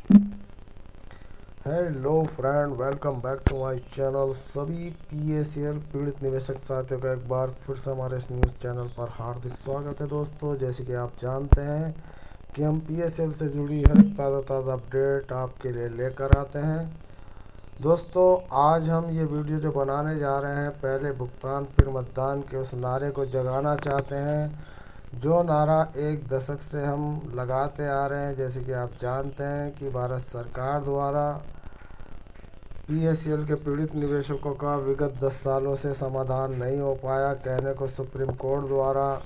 Hello friend, welcome back to my channel. सभी PSL पीड़ित निवेशक साथियों का एक बार फिर से हमारे इस न्यूज़ चैनल पर हार्दिक स्वागत है। दोस्तों, जैसे कि आप जानते हैं कि हम पीएसएल से जुड़ी हर एक ताज़ा अपडेट आपके लिए लेकर आते हैं। दोस्तों, आज हम ये वीडियो जो बनाने जा रहे हैं, पहले भुगतान फिर मतदान के उस नारे को जगाना चाहते हैं जो नारा एक दशक से हम लगाते आ रहे हैं। जैसे कि आप जानते हैं कि भारत सरकार द्वारा पीएसएल के पीड़ित निवेशकों का विगत 10 सालों से समाधान नहीं हो पाया। कहने को सुप्रीम कोर्ट द्वारा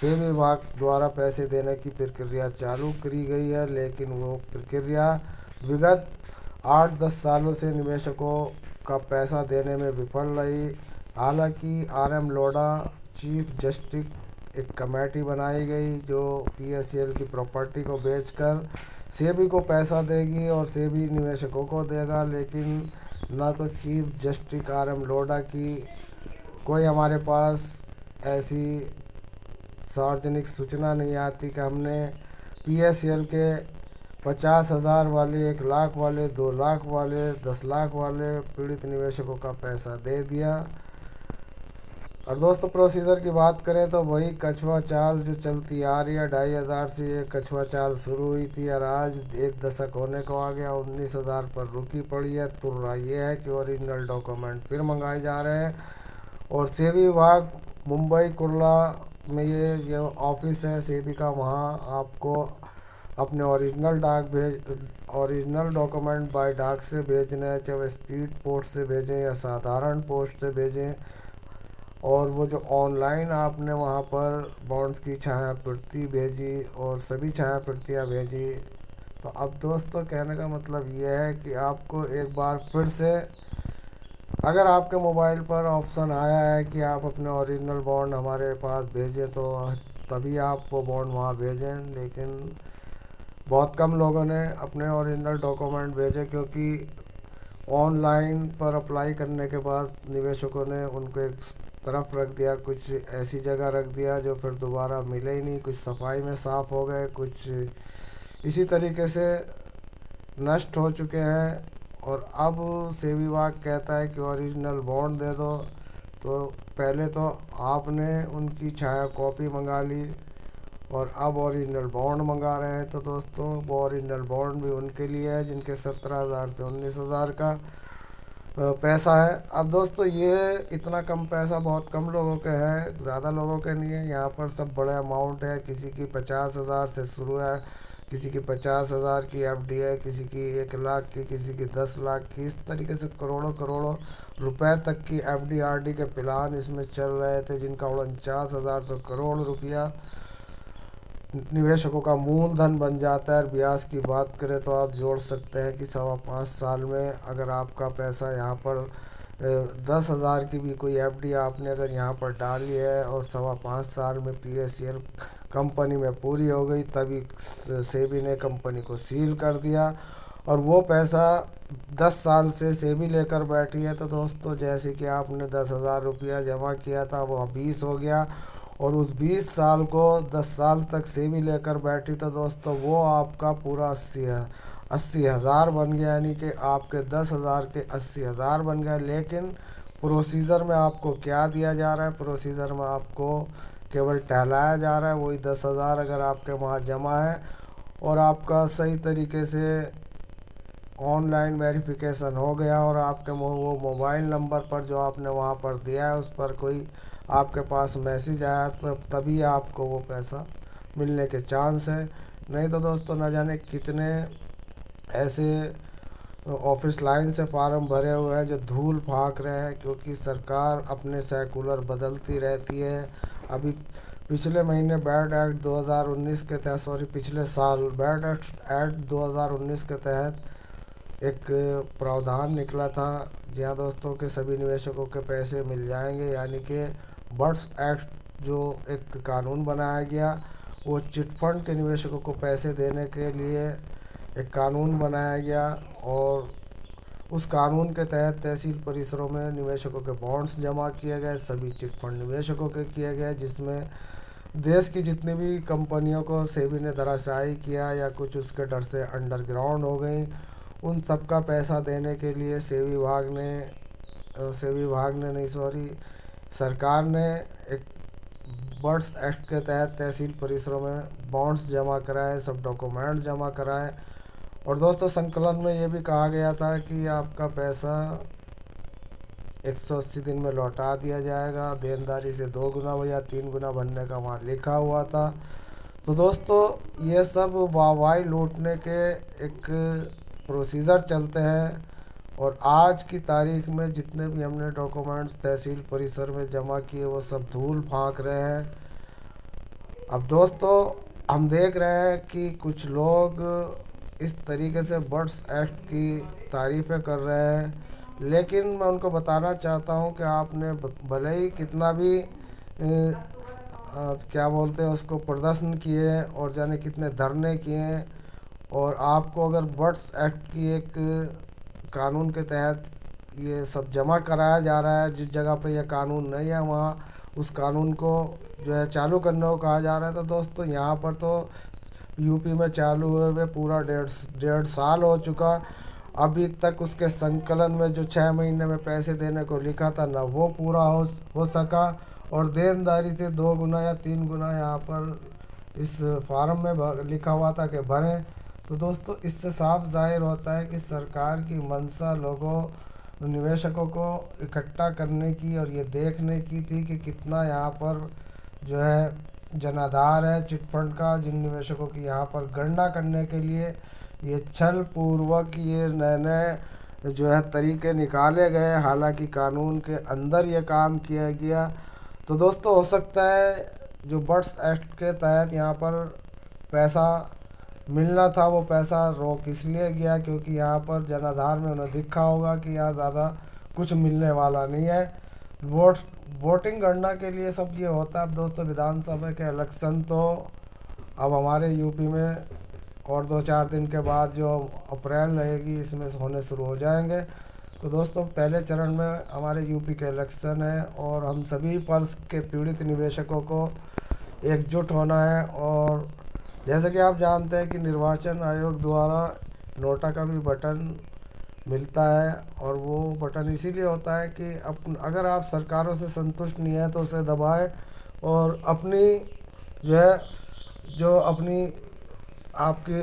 सेबी विभाग द्वारा पैसे देने की प्रक्रिया चालू करी गई है, लेकिन वो प्रक्रिया विगत 8-10 सालों से निवेशकों का पैसा देने में विफल रही। हालांकि आरएम लोढ़ा चीफ जस्टिस एक कमेटी बनाई गई जो पीएसएल की प्रॉपर्टी को बेचकर सेबी को पैसा देगी और सेबी निवेशकों को देगा, लेकिन ना तो चीफ जस्टिस आरएम लोढ़ा की कोई हमारे पास ऐसी सार्वजनिक सूचना नहीं आती कि हमने पीएसएल के 50,000 वाले, 1 लाख वाले, 2 लाख वाले, 10 लाख वाले पीड़ित निवेशकों का पैसा दे दिया। और दोस्तों, प्रोसीजर की बात करें तो वही कछुआ चाल जो चलती आ रही है। 2,500 से ये कछुआ चाल शुरू हुई थी और आज एक दशक होने को आ गया, 19,000 पर रुकी पड़ी है। तुर्रा ये है कि ओरिजिनल डॉक्यूमेंट फिर मंगाए जा रहे हैं और सेबी विभाग मुंबई कुर्ला में ये ऑफिस है सेबी का, वहाँ आपको अपने ओरिजिनल डॉक्यूमेंट बाय डाक से भेजने हैं, चाहे वह स्पीड पोस्ट से भेजें या साधारण पोस्ट से भेजें। और वो जो ऑनलाइन आपने वहाँ पर बॉन्ड्स की छाया प्रति भेजी और सभी छाया प्रतियाँ भेजी, तो अब दोस्तों कहने का मतलब ये है कि आपको एक बार फिर से, अगर आपके मोबाइल पर ऑप्शन आया है कि आप अपने ओरिजिनल बॉन्ड हमारे पास भेजें, तो तभी आप वो बॉन्ड वहाँ भेजें। लेकिन बहुत कम लोगों ने अपने ओरिजिनल डॉक्यूमेंट भेजे, क्योंकि ऑनलाइन पर अप्लाई करने के बाद निवेशकों ने उनको एक तरफ रख दिया, कुछ ऐसी जगह रख दिया जो फिर दोबारा मिले ही नहीं। कुछ सफाई में साफ़ हो गए, कुछ इसी तरीके से नष्ट हो चुके हैं। और अब सेबी विभाग कहता है कि ओरिजिनल बॉन्ड दे दो, तो पहले तो आपने उनकी छाया कॉपी मंगा ली और अब ओरिजिनल बॉन्ड मंगा रहे हैं। तो दोस्तों, वो ओरिजिनल बॉन्ड भी उनके लिए है जिनके 17,000 से 19,000 का पैसा है। अब दोस्तों, ये इतना कम पैसा बहुत कम लोगों के हैं, ज़्यादा लोगों के नहीं है। यहाँ पर सब बड़े अमाउंट है, किसी की 50,000 से शुरू है, किसी की 50,000 की एफडी है, किसी की 1 लाख की, किसी की 10 लाख की। इस तरीके से करोड़ों करोड़ों रुपए तक की एफडी आरडी के प्लान इसमें चल रहे थे, जिनका 49,000 से करोड़ रुपया निवेशकों का मूलधन बन जाता है। और ब्याज की बात करें तो आप जोड़ सकते हैं कि 5.25 साल में अगर आपका पैसा यहाँ पर 10,000 की भी कोई एफडी आपने अगर यहाँ पर डाली है और 5.25 साल में पीएसएल कंपनी में पूरी हो गई, तभी सेबी ने कंपनी को सील कर दिया और वो पैसा 10 साल से सेबी लेकर बैठी है। तो दोस्तों, जैसे कि आपने 10,000 रुपया जमा किया था, वो 20 हो गया और उस 20 साल को 10 साल तक सेबी लेकर बैठी, तो दोस्तों वो आपका पूरा 80,000 बन गया, यानी कि आपके 10,000 के 80,000 बन गए। लेकिन प्रोसीजर में आपको क्या दिया जा रहा है? प्रोसीजर में आपको केवल टहलाया जा रहा है। वही 10,000 अगर आपके वहाँ जमा है और आपका सही तरीके से ऑनलाइन वेरिफिकेशन हो गया और आपके वो मोबाइल नंबर पर जो आपने वहाँ पर दिया है उस पर कोई आपके पास मैसेज आया, तो तभी आपको वो पैसा मिलने के चांस है। नहीं तो दोस्तों, न जाने कितने ऐसे ऑफिस लाइन से फार्म भरे हुए हैं जो धूल फाँक रहे हैं, क्योंकि सरकार अपने सर्कुलर बदलती रहती है। अभी पिछले महीने बैड एक्ट 2019 के तहत, सॉरी पिछले साल बैड एक्ट 2019 के तहत एक प्रावधान निकला था, जहाँ दोस्तों के सभी निवेशकों के पैसे मिल जाएंगे। यानी कि बर्ड्स एक्ट जो एक कानून बनाया गया, वो चिटफंड के निवेशकों को पैसे देने के लिए एक कानून बनाया गया और उस कानून के तहत तहसील परिसरों में निवेशकों के बॉन्ड्स जमा किए गए, सभी चिटफंड निवेशकों के किए गए, जिसमें देश की जितनी भी कंपनियों को सेबी ने धराशायी किया या कुछ उसके डर से अंडरग्राउंड हो गई, उन सब का पैसा देने के लिए सेबी विभाग ने नहीं, सॉरी, सरकार ने एक बर्ड्स एक्ट के तहत तहसील परिसरों में बॉन्ड्स जमा कराए, सब डॉक्यूमेंट जमा कराए। और दोस्तों संकलन में ये भी कहा गया था कि आपका पैसा 180 दिन में लौटा दिया जाएगा, देनदारी से 2 गुना या 3 गुना बनने का वहाँ लिखा हुआ था। तो दोस्तों ये सब वाहवाही लूटने के एक प्रोसीजर चलते हैं। और आज की तारीख में जितने भी हमने डॉक्यूमेंट्स तहसील परिसर में जमा किए वो सब धूल फांक रहे हैं। अब दोस्तों हम देख रहे हैं कि कुछ लोग इस तरीके से बर्ड्स एक्ट की तारीफ़ें कर रहे हैं, लेकिन मैं उनको बताना चाहता हूं कि आपने भले ही कितना भी क्या बोलते हैं उसको प्रदर्शन किए और जाने कितने धरने किए, और आपको अगर बर्ड्स एक्ट की एक कानून के तहत ये सब जमा कराया जा रहा है, जिस जगह पे ये कानून नहीं है वहाँ उस कानून को जो है चालू करने को कहा जा रहा है। तो दोस्तों यहाँ पर तो यूपी में चालू हुए पूरा डेढ़ साल हो चुका, अभी तक उसके संकलन में जो 6 महीने में पैसे देने को लिखा था ना वो पूरा हो सका, और देनदारी से 2 गुना या 3 गुना यहाँ पर इस फार्म में लिखा हुआ था कि भरें। तो दोस्तों इससे साफ जाहिर होता है कि सरकार की मंशा लोगों निवेशकों को इकट्ठा करने की और ये देखने की थी कि कितना यहाँ पर जो है जनाधार है चिट फंड का, जिन निवेशकों की यहाँ पर गणना करने के लिए ये छल पूर्वक ये नए नए जो है तरीके निकाले गए, हालांकि कानून के अंदर ये काम किया गया। तो दोस्तों हो सकता है जो बर्ड्स एक्ट के तहत यहाँ पर पैसा मिलना था वो पैसा रोक इसलिए गया क्योंकि यहाँ पर जनाधार में उन्हें दिखा होगा कि यहाँ ज़्यादा कुछ मिलने वाला नहीं है। वोटिंग गणना के लिए सब ये होता है। अब दोस्तों विधानसभा के इलेक्शन तो अब हमारे यूपी में और 2-4 दिन के बाद जो अप्रैल रहेगी इसमें होने शुरू हो जाएंगे। तो दोस्तों पहले चरण में हमारे यूपी के इलेक्शन है और हम सभी पल्स के पीड़ित निवेशकों को एकजुट होना है। और जैसे कि आप जानते हैं कि निर्वाचन आयोग द्वारा नोटा का भी बटन मिलता है, और वो बटन इसीलिए होता है कि अगर आप सरकारों से संतुष्ट नहीं है तो उसे दबाएं और अपनी जो अपनी आपके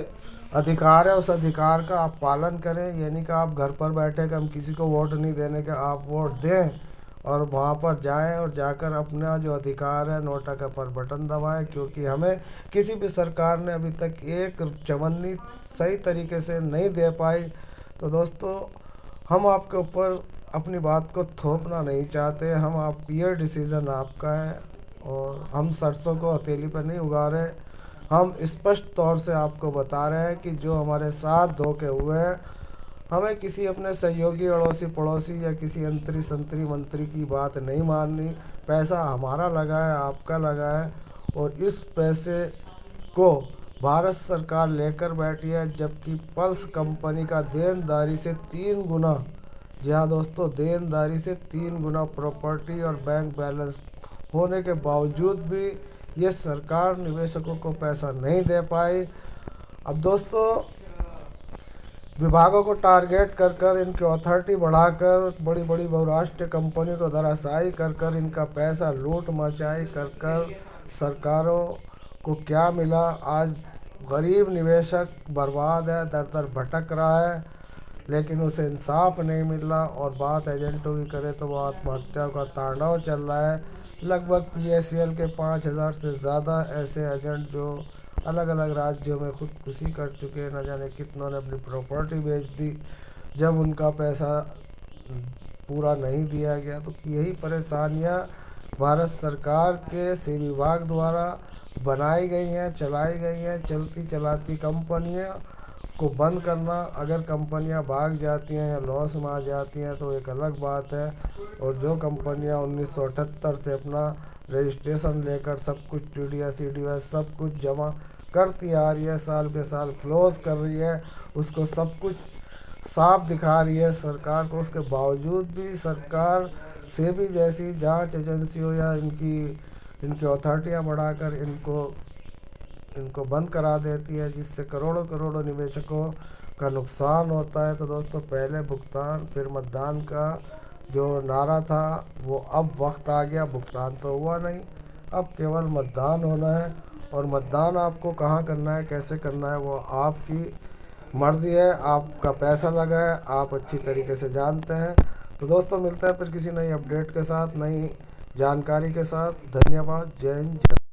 अधिकार है उस अधिकार का आप पालन करें। यानी कि आप घर पर बैठे कि हम किसी को वोट नहीं देने के, आप वोट दें और वहाँ पर जाएं और जाकर अपना जो अधिकार है नोटा का पर बटन दबाएं, क्योंकि हमें किसी भी सरकार ने अभी तक एक चवन्नी सही तरीके से नहीं दे पाई। तो दोस्तों हम आपके ऊपर अपनी बात को थोपना नहीं चाहते, हम आप ये डिसीज़न आपका है और हम सरसों को हथेली पर नहीं उगा रहे। हम स्पष्ट तौर से आपको बता रहे हैं कि जो हमारे साथ धोखे हुए हैं हमें किसी अपने सहयोगी अड़ोसी पड़ोसी या किसी अंतरी संतरी मंत्री की बात नहीं माननी। पैसा हमारा लगा है, आपका लगा है, और इस पैसे को भारत सरकार लेकर बैठी है, जबकि पल्स कंपनी का देनदारी से 3 गुना, जी हाँ दोस्तों, देनदारी से 3 गुना प्रॉपर्टी और बैंक बैलेंस होने के बावजूद भी ये सरकार निवेशकों को पैसा नहीं दे पाई। अब दोस्तों विभागों को टारगेट कर कर इनकी अथॉरिटी बढ़ाकर बड़ी बड़ी बहुराष्ट्रीय कंपनियों को धराशायी कर कर इनका पैसा लूट मचाई कर कर सरकारों को क्या मिला? आज गरीब निवेशक बर्बाद है, दर दर भटक रहा है, लेकिन उसे इंसाफ नहीं मिल रहा। और बात एजेंटों की करें तो वो आत्महत्या का तांडव चल रहा है। लगभग पीएससीएल के 5000 से ज़्यादा ऐसे एजेंट जो अलग अलग राज्यों में खुदकुशी कर चुके हैं, न जाने कितनों ने अपनी प्रॉपर्टी बेच दी जब उनका पैसा पूरा नहीं दिया गया। तो यही परेशानियां भारत सरकार के सेबी विभाग द्वारा बनाई गई हैं, चलाई गई हैं। चलती चलाती कंपनियां को बंद करना, अगर कंपनियां भाग जाती हैं या लॉस में आ जाती हैं तो एक अलग बात है, और जो कंपनियां 1978 से अपना रजिस्ट्रेशन लेकर सब कुछ टीडीएस ईडीएस सब कुछ जमा करती आ रही है, साल के साल क्लोज कर रही है, उसको सब कुछ साफ दिखा रही है सरकार को, उसके बावजूद भी सरकार सेबी जैसी जांच एजेंसियों या इनकी इनकी अथॉरिटियाँ बढ़ाकर इनको बंद करा देती है, जिससे करोड़ों करोड़ों निवेशकों का नुकसान होता है। तो दोस्तों, पहले भुगतान फिर मतदान का जो नारा था वो अब वक्त आ गया, भुगतान तो हुआ नहीं, अब केवल मतदान होना है। और मतदान आपको कहाँ करना है, कैसे करना है, वो आपकी मर्ज़ी है, आपका पैसा लगा है, आप अच्छी तरीके से जानते हैं। तो दोस्तों, मिलते हैं फिर किसी नई अपडेट के साथ, नई जानकारी के साथ। धन्यवाद। जय हिंद।